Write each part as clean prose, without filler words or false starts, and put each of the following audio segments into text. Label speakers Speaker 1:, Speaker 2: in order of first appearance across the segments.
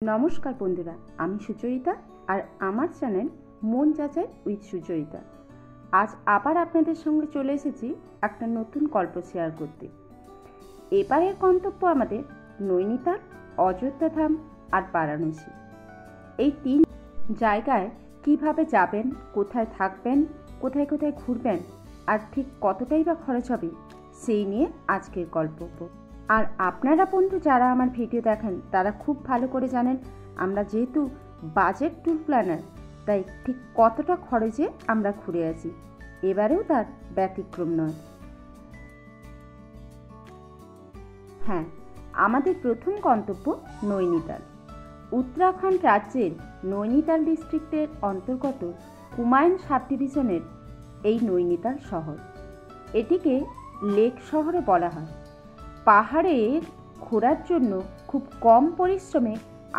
Speaker 1: নমস্কার বন্ধুরা, আমি সুচরিতা আর আমার চ্যানেল মন যাচাই উইথ সুচরিতা। আজ আবার আপনাদের সঙ্গে চলে এসেছি একটা নতুন গল্প শেয়ার করতে। এবারের গন্তব্য আমাদের নৈনিতাল, অযোধ্যাধাম আর বারাণসী। এই তিন জায়গায় কিভাবে যাবেন, কোথায় থাকবেন, কোথায় কোথায় ঘুরবেন আর ঠিক কতটাই বা খরচ হবে, সেই নিয়ে আজকের গল্প। আর আপনারা বন্ধু যারা আমার ভিডিও দেখেন তারা খুব ভালো করে জানেন আমরা যেহেতু বাজেট ট্যুর প্ল্যানার, তাই ঠিক কতটা খরচে আমরা ঘুরে আসি, এবারেও তার ব্যতিক্রম নয়। হ্যাঁ, আমাদের প্রথম গন্তব্য নৈনিতাল। উত্তরাখণ্ড রাজ্যের নৈনিতাল ডিস্ট্রিক্টের অন্তর্গত কুমায়ুন সাব ডিভিশনের এই নৈনিতাল শহর। এটিকে লেক শহরও বলা হয়। পাহাড়ে ঘোরার জন্য খুব কম পরিশ্রমে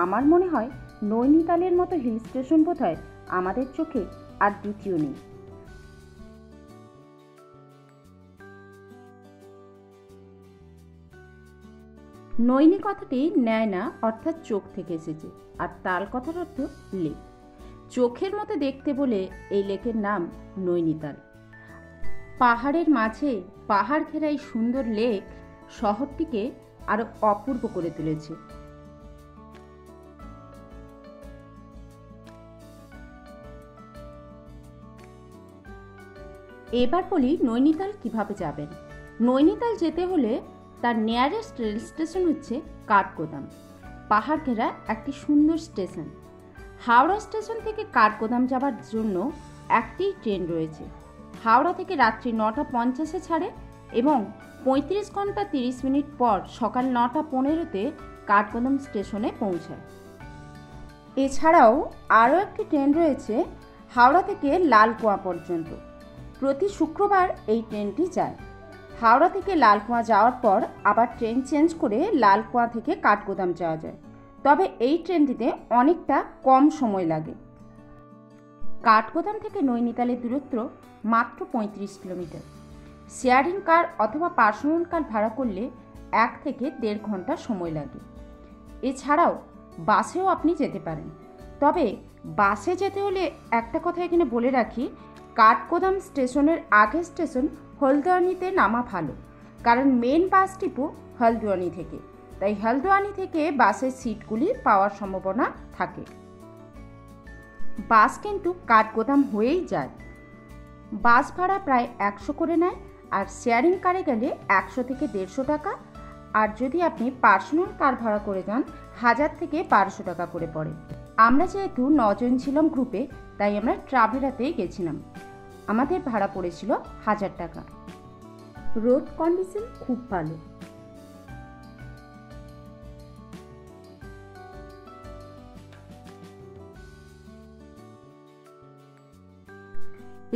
Speaker 1: আমার মনে হয় নৈনিতালের মতো হিল স্টেশন বোধহয় আমাদের চোখে আর দ্বিতীয় নেই। নৈনি কথাটি নেয় না অর্থাৎ চোখ থেকে এসেছে, আর তাল কথার অর্থ লেক। চোখের মতো দেখতে বলে এই লেকের নাম নৈনিতাল। পাহাড়ের মাঝে পাহাড় ঘেরা এই সুন্দর লেক শহরটিকে আরো অপূর্ব করে তুলেছে। এবার বলি নৈনিতাল কিভাবে যাবেন। নৈনিতাল যেতে হলে তার নিয়ারেস্ট রেল স্টেশন হচ্ছে কাঠগোদাম। পাহাড় ঘেরা একটি সুন্দর স্টেশন। হাওড়া স্টেশন থেকে কাঠগোদাম যাবার জন্য একটি ট্রেন রয়েছে। হাওড়া থেকে রাত্রি 9:50 ছাড়ে এবং 35 ঘন্টা 30 মিনিট পর সকাল 9:15-তে কাঠগোদাম স্টেশনে পৌঁছায়। এছাড়াও আরও একটি ট্রেন রয়েছে হাওড়া থেকে লালকুয়া পর্যন্ত। প্রতি শুক্রবার এই ট্রেনটি যায়। হাওড়া থেকে লালকুয়া যাওয়ার পর আবার ট্রেন চেঞ্জ করে লালকুয়া থেকে কাঠগোদাম যাওয়া যায়, তবে এই ট্রেনটিতে অনেকটা কম সময় লাগে। কাঠগোদাম থেকে নৈনিতালের দূরত্ব মাত্র 35 কিলোমিটার। শেয়ারিং কার অথবা পার্সোনাল কার ভাড়া করলে 1 থেকে 1.5 ঘন্টা সময় লাগে। এছাড়াও বাসেও আপনি যেতে পারেন, তবে বাসে যেতে হলে একটা কথা এখানে বলে রাখি, কাঠগোদাম স্টেশনের আগের স্টেশন হলদোয়ানিতে নামা ভালো, কারণ মেন বাস ডিপো হলদোয়ানি থেকে, তাই হলদোয়ানি থেকে বাসের সিটগুলি পাওয়ার সম্ভাবনা থাকে। বাস কিন্তু কাঠগোদাম হয়েই যায়। বাস ভাড়া প্রায় 100 করে নেয়, আর শেয়ারিং কারে গেলে 100 থেকে 150 টাকা, আর যদি আপনি পার্সোনাল কার ভাড়া করে যান 1000 থেকে 1200 টাকা করে পড়ে। আমরা যেহেতু 9 জন ছিলাম গ্রুপে, তাই আমরা ট্রাভেরাতেই গেছিলাম। আমাদের ভাড়া পড়েছিল 1000 টাকা। রোড কন্ডিশন খুব ভালো।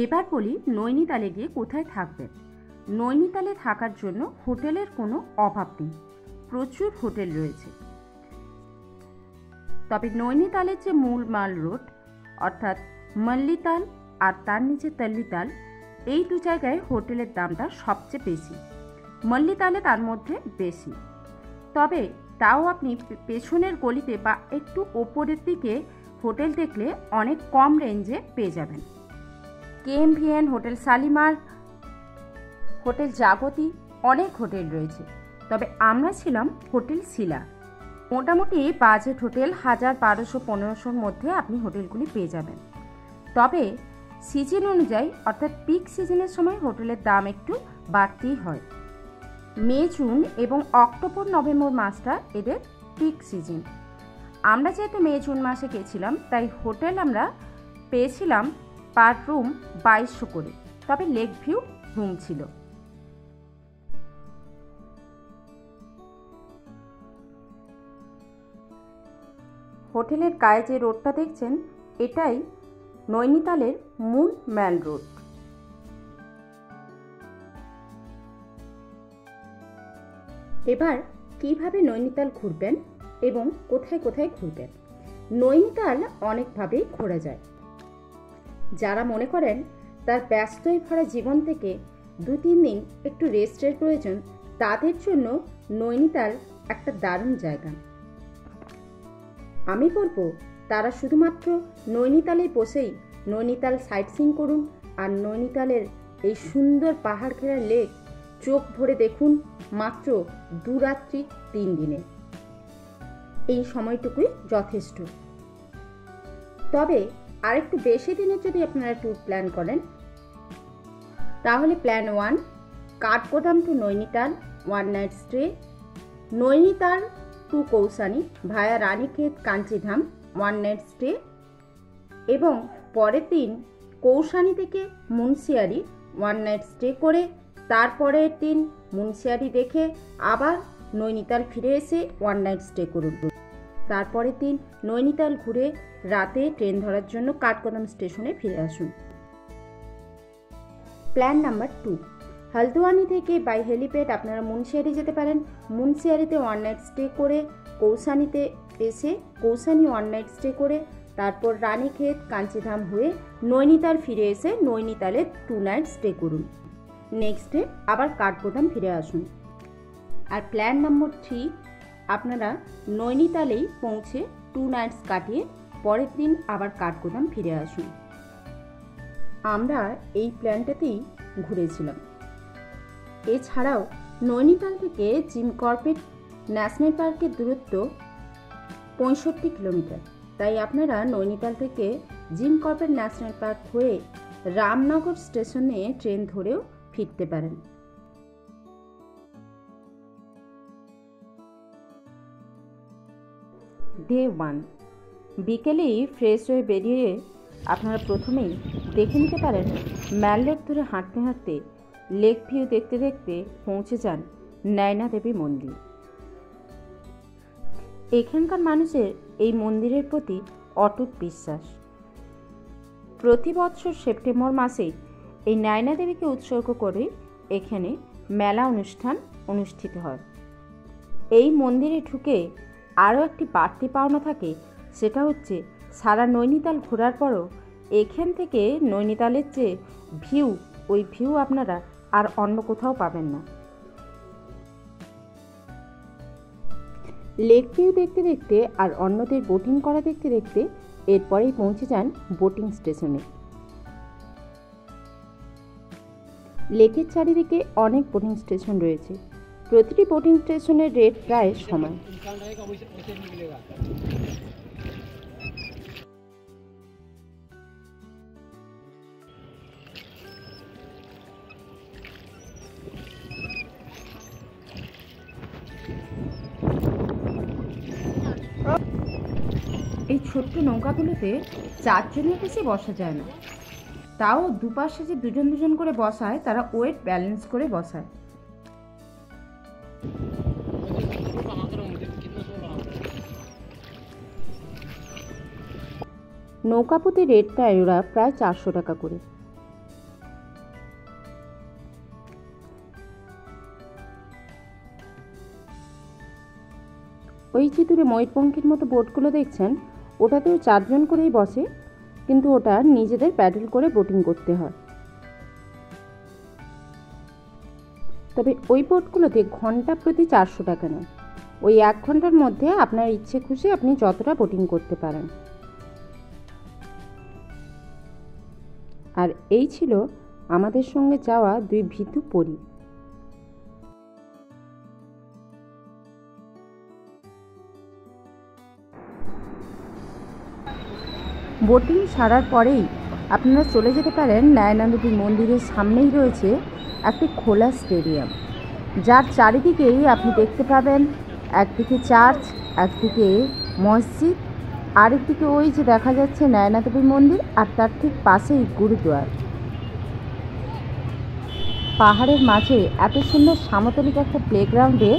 Speaker 1: এবার বলি নৈনিতালে গিয়ে কোথায় থাকবেন। নৈনিতালে থাকার জন্য হোটেলের কোনো অভাব নেই, প্রচুর হোটেল রয়েছে। তবে নৈনিতালের যে মূল মাল রোড অর্থাৎ মল্লিতাল আর তার নিচে তল্লিতাল, এই দু জায়গায় হোটেলের দামটা সবচেয়ে বেশি। মল্লিতালে তার মধ্যে বেশি, তবে তাও আপনি পেছনের গলিতে বা একটু ওপরের দিকে হোটেল দেখলে অনেক কম রেঞ্জে পেয়ে যাবেন। KMVN, hotel Shalimar, hotel Jagati, অনেক হোটেল রয়েছে। তবে আমরা ছিলাম হোটেল শিলা। মোটামুটি বাজেট হোটেল 1000, 1200, 1500-র মধ্যে আপনি হোটেলগুলি পেয়ে যাবেন। তবে সিজন অনুযায়ী অর্থাৎ পিক সিজনের সময় হোটেলের দাম একটু বাড়তেই হয়। মে, জুন এবং অক্টোবর, নভেম্বর মাসটা এদের পিক সিজন। আমরা যেহেতু মে, জুন মাসে গেছিলাম, তাই হোটেল আমরা পেয়েছিলাম পার রুম 2200 করে, তবে লেক ভিউ রুম ছিল। হোটেলের গায়ে যে রোডটা দেখছেন, এটাই নৈনিতালের মূল মেন রোড। এবার কিভাবে নৈনিতাল ঘুরবেন এবং কোথায় কোথায় ঘুরবেন। নৈনিতাল অনেকভাবেই ঘোরা যায়। যারা মনে করেন তার ব্যস্তই ভরা জীবন থেকে 2-3 দিন একটু রেস্টের প্রয়োজন, তাদের জন্য নৈনিতাল একটা দারুণ জায়গা। আমি বলবো তারা শুধুমাত্র নৈনিতালে বসেই নৈনিতাল সাইট সিইং করুন আর নৈনিতালের এই সুন্দর পাহাড় ঘেরা লেক চোখ ভরে দেখুন মাত্র 2 রাত্রি 3 দিনে। এই সময়টুকুই যথেষ্ট। তবে আরেকটু বেশি দিনের যদি আপনারা ট্যুর প্ল্যান করেন তাহলে plan 1 Kathgodam to Nainital 1 night stay, Nainital to Kausani via Ranikhet Kainchi Dham 1 night stay এবং পরের দিন কৌসানি থেকে মুন্সিয়ারি 1 নাইট স্টে করে তারপরের দিন মুন্সিয়ারি দেখে আবার নৈনিতাল ফিরে এসে 1 নাইট স্টে করুন। তারপরের দিন নৈনিতাল ঘুরে রাতে ট্রেন ধরার জন্য কাঠগোদাম স্টেশনে ফিরে আসুন। প্ল্যান নাম্বার 2, হলদোয়ানি থেকে বাই হেলিপ্যাড আপনারা মুন্সিয়ারি যেতে পারেন। মুন্সিয়ারিতে 1 নাইট স্টে করে কৌসানিতে এসে কৌসানি 1 নাইট স্টে করে তারপর রানীক্ষেত কাঞ্চিধাম হয়ে নৈনিতাল ফিরে এসে নৈনিতালে 2 নাইট স্টে করুন। নেক্সট ডে আবার কাঠগোদাম ফিরে আসুন। আর প্ল্যান নম্বর 3, আপনারা নৈনিতালেই পৌঁছে 2 নাইটস কাটিয়ে পরের দিন আবার কাঠগোদাম ফিরে আসুন। আমরা এই প্ল্যানটাতেই ঘুরেছিলাম। এছাড়াও নৈনিতাল থেকে জিম কর্বেট ন্যাশনাল পার্কের দূরত্ব 65 কিলোমিটার, তাই আপনারা নৈনিতাল থেকে জিম কর্বেট ন্যাশনাল পার্ক হয়ে রামনগর স্টেশনে ট্রেন ধরেও ফিরতে পারেন। ডে 1, বিকেলেই ফ্রেশ হয়ে বেরিয়ে আপনারা প্রথমেই দেখে নিতে পারেন ম্যাল রোড ধরে হাঁটতে হাঁটতে লেক ভিউ দেখতে দেখতে পৌঁছে যান নয়না দেবী মন্দির। এখানকার মানুষের এই মন্দিরের প্রতি অটুট বিশ্বাস। প্রতি বছর সেপ্টেম্বর মাসে এই নয়না দেবীকে উৎসর্গ করে এখানে মেলা অনুষ্ঠান অনুষ্ঠিত হয়। এই মন্দিরে ঢুকে আরও একটি বাড়তি পাওনা থাকে, সেটা হচ্ছে সারা নৈনিতাল ঘোরার পরও এখান থেকে নৈনিতালের যে ওই ভিউ আপনারা আর অন্য কোথাও পাবেন না। লেক ভিউ দেখতে দেখতে আর অন্যদের বোটিং করা দেখতে দেখতে এরপরেই পৌঁছে যান বোটিং স্টেশনে। লেকের চারিদিকে অনেক বোটিং স্টেশন রয়েছে। প্রতিটি বোটিং স্টেশনের রেট প্রায় সমান। এই ছোট্ট নৌকাগুলোতে 4 জনের বেশি বসা যায় না, তাও দুপাশে যে 2 জন করে বসায় তারা ওয়েট ব্যালেন্স করে বসায়। নৌকা প্রতি রেট দেয় ওরা প্রায় 400 টাকা করে। ওই যে দূরে ময়ূরপঙ্খীর মতো বোটগুলো দেখছেন, ওটাতেও 4 জন করেই বসে, কিন্তু ওটা নিজেদের প্যাডেল করে বোটিং করতে হয়। তবে ওই বোটগুলোতে ঘন্টা প্রতি 400 টাকা নেয়। ওই 1 ঘন্টার মধ্যে আপনার ইচ্ছে খুশি আপনি যতটা বোটিং করতে পারেন। আর এই ছিল আমাদের সঙ্গে যাওয়া 2 ভীতু পরী। বোটিং সারার পরেই আপনারা চলে যেতে পারেন নয়না দেবী মন্দিরের সামনেই রয়েছে একটি খোলা স্টেডিয়াম, যার চারিদিকেই আপনি দেখতে পাবেন একদিকে চার্চ, একদিকে মসজিদ, আরেকদিকে ওই যে দেখা যাচ্ছে নয়না দেবী মন্দির, আর তার ঠিক পাশেই গুরুদুয়ার। পাহাড়ের মাঝে এত সুন্দর সামতলিক একটা প্লেগ্রাউন্ডে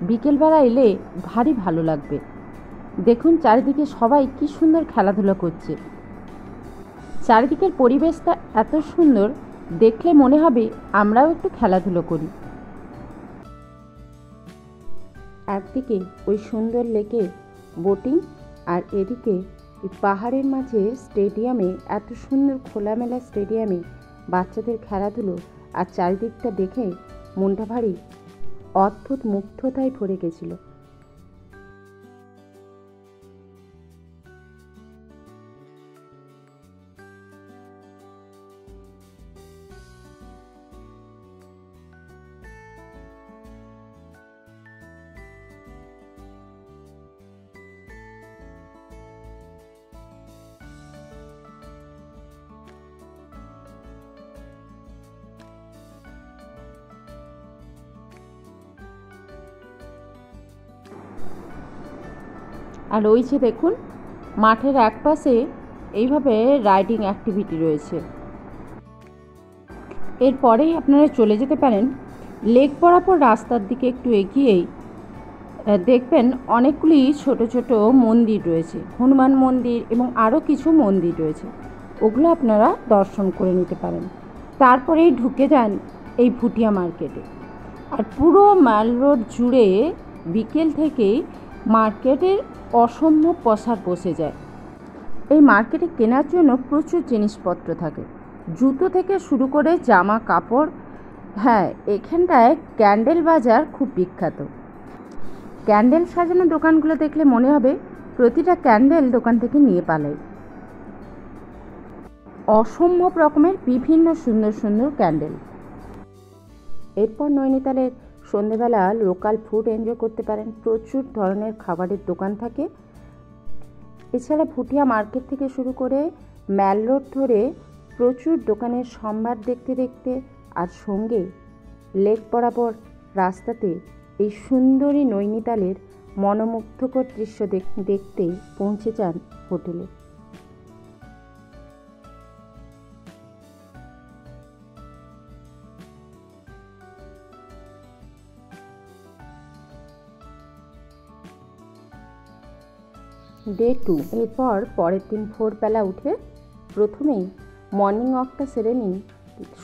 Speaker 1: বিকেলবেলা এলে ভারী ভালো লাগবে। দেখুন চারিদিকে সবাই কি সুন্দর খেলাধুলা করছে। চারিদিকের পরিবেশটা এত সুন্দর, দেখলে মনে হবে আমরাও একটু খেলাধুলো করি। একদিকে ওই সুন্দর লেকে বোটিং, আর এদিকে এই পাহাড়ের মাঝে স্টেডিয়ামে, এত সুন্দর খোলামেলা স্টেডিয়ামে বাচ্চাদের খেলাধুলো, আর চারিদিকটা দেখে মনটা ভারী অদ্ভুত মুগ্ধতায় ভরে গেছিল। আর ওই যে দেখুন মাঠের এক পাশে এইভাবে রাইডিং অ্যাক্টিভিটি রয়েছে। এরপরেই আপনারা চলে যেতে পারেন লেক বরাবর রাস্তার দিকে একটু এগিয়েই দেখবেন অনেকগুলি ছোট ছোট মন্দির রয়েছে, হনুমান মন্দির এবং আরও কিছু মন্দির রয়েছে, ওগুলো আপনারা দর্শন করে নিতে পারেন। তারপরেই ঢুকে যান এই ভুটিয়া মার্কেটে। আর পুরো মাল রোড জুড়ে বিকেল থেকেই মার্কেটের অসম্ভব পসার বসে যায়। এই মার্কেটে কেনার জন্য প্রচুর জিনিসপত্র থাকে, জুতো থেকে শুরু করে জামা কাপড়। হ্যাঁ, এখানটায় ক্যান্ডেল বাজার খুব বিখ্যাত। ক্যান্ডেল সাজানো দোকানগুলো দেখলে মনে হবে প্রতিটা ক্যান্ডেল দোকান থেকে নিয়ে পালাই। অসম্ভব রকমের বিভিন্ন সুন্দর সুন্দর ক্যান্ডেল। এরপর নৈনিতালের সন্ধেবেলা লোকাল ফুড এনজয় করতে পারেন। প্রচুর ধরনের খাবারের দোকান থাকে। এছাড়া ভুটিয়া মার্কেট থেকে শুরু করে ম্যাল রোড ধরে প্রচুর দোকানের সম্ভার দেখতে দেখতে আর সঙ্গে লেক বরাবর রাস্তাতে এই সুন্দরী নৈনিতালের মনোমুগ্ধকর দৃশ্য দেখতেই পৌঁছে যান হোটেলে। ডে 2 এরপর পরের দিন ভোরবেলা উঠে প্রথমেই মর্নিং ওয়াকটা সেরে নিন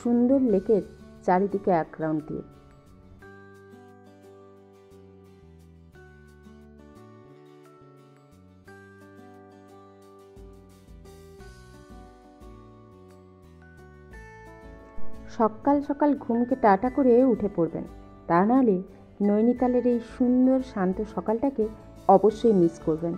Speaker 1: সুন্দর লেকের চারিদিকে এক রাউন্ড দিয়ে। সকাল সকাল ঘুমকে টাটা করে উঠে পড়বেন, তা নাহলে নৈনিতালের এই সুন্দর শান্ত সকালটাকে অবশ্যই মিস করবেন।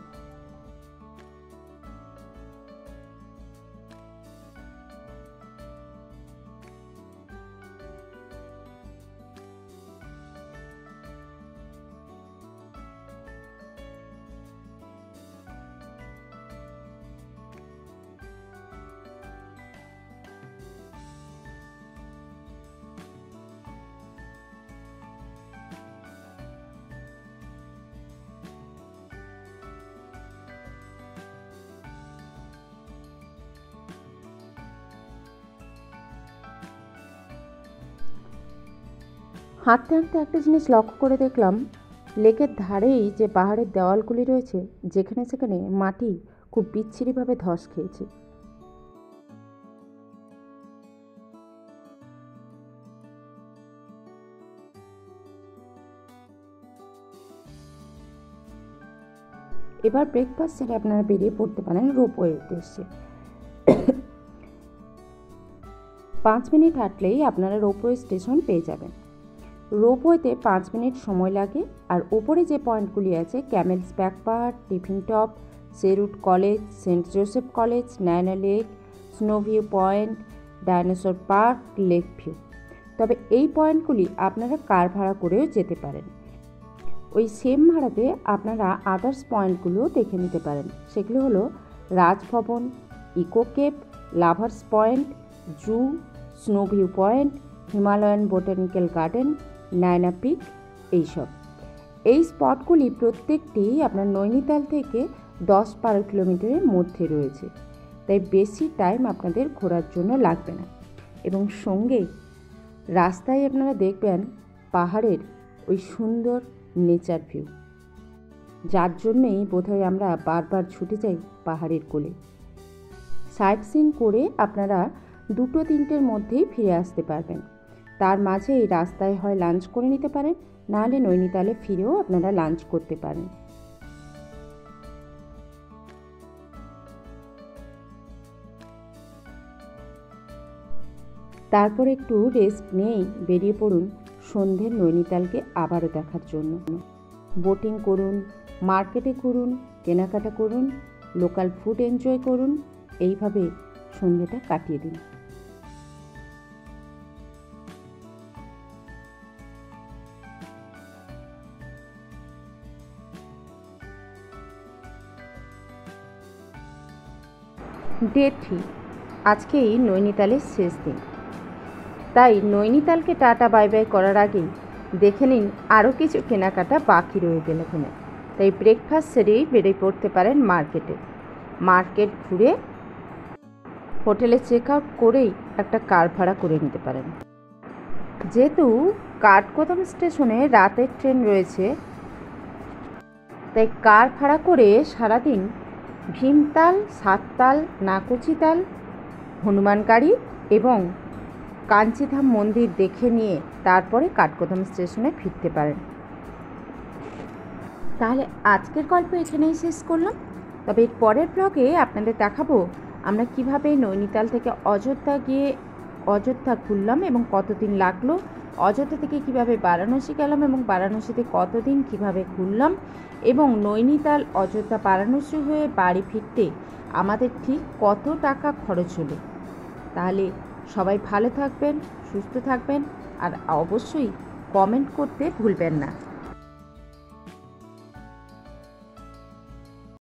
Speaker 1: হাঁটতে হাঁটতে একটা জিনিস লক্ষ্য করে দেখলাম, লেকের ধারেই যে পাহাড়ের দেওয়ালগুলি রয়েছে যেখানে সেখানে মাটি খুব বিচ্ছিরিভাবে ধস খেয়েছে। এবার ব্রেকফাস্ট সেরে আপনারা বেরিয়ে পড়তে পারেন রোপওয়ের উদ্দেশ্যে। 5 মিনিট হাঁটলেই আপনারা রোপওয়ে স্টেশন পেয়ে যাবেন। রোপওয়েতে 5 মিনিট সময় লাগে। আর ওপরে যে পয়েন্টগুলি আছে ক্যামেলস ব্যাক পাহাড়, Tiffin Top, Sherwood College, Saint Joseph College, Naina Lake, Snow View Point, Dinosaur Park, Lake View. তবে এই পয়েন্টগুলি আপনারা কার ভাড়া করেও যেতে পারেন। ওই সেম ভাড়াতে আপনারা আদার্স পয়েন্টগুলোও দেখে নিতে পারেন। সেগুলো হলো Raj Bhavan, Echo Cave, Lover's Point, zoo, Snow View Point, Himalayan Botanical Garden, Naina Peak. এইসব এই স্পটগুলি প্রত্যেকটি আপনার নৈনিতাল থেকে 10-12 কিলোমিটারের মধ্যে রয়েছে, তাই বেশি টাইম আপনাদের ঘোরার জন্য লাগবে না। এবং সঙ্গে রাস্তায় আপনারা দেখবেন পাহাড়ের ওই সুন্দর নেচার ভিউ, যার জন্যেই বোধহয় আমরা বারবার ছুটে যাই পাহাড়ের কোলে। সাইট সিন করে আপনারা 2-3টের মধ্যেই ফিরে আসতে পারবেন। তার মাঝে এই রাস্তায় হয় লাঞ্চ করে নিতে পারেন, নাহলে নৈনিতালে ফিরেও আপনারা লাঞ্চ করতে পারেন। তারপর একটু রেস্ট নিয়েই বেরিয়ে পড়ুন সন্ধ্যের নৈনিতালকে আবারও দেখার জন্য। বোটিং করুন, মার্কেটে ঘুরুন, কেনাকাটা করুন, লোকাল ফুড এনজয় করুন, এইভাবে সন্ধ্যেটা কাটিয়ে দিন। ডে 3 আজকেই নৈনিতালের শেষ দিন, তাই নৈনিতালকে টাটা বাই বাই করার আগেই দেখে নিন আরও কিছু কেনাকাটা বাকি রয়ে গেল কিনা। তাই ব্রেকফাস্ট সেরেই বেরিয়ে পড়তে পারেন মার্কেট ঘুরে হোটেলে চেক আউট করেই একটা কার ভাড়া করে নিতে পারেন। যেহেতু কাঠগোদাম স্টেশনে রাতের ট্রেন রয়েছে, তাই কার ভাড়া করে সারাদিন ভীমতাল, সাততাল, নাকুচিতাল, হনুমানগাড়ি এবং কাঞ্চিধাম মন্দির দেখে নিয়ে তারপরে কাঠগোদাম স্টেশনে ফিরতে পারেন। তাহলে আজকের গল্প এখানেই শেষ করলাম। তবে এর পরের ব্লগে আপনাদের দেখাবো আমরা কিভাবে নৈনিতাল থেকে অযোধ্যা ঘুরলাম এবং কতদিন লাগলো, অযোধ্যা থেকে কিভাবে বারাণসী গেলাম এবং বারাণসীতে কতদিন কিভাবে ঘুরলাম, এবং নৈনিতাল, অযোধ্যা, বারাণসী হয়ে বাড়ি ফিরতে আমাদের ঠিক কত টাকা খরচ হলো। তাহলে সবাই ভালো থাকবেন, সুস্থ থাকবেন, আর অবশ্যই কমেন্ট করতে ভুলবেন না।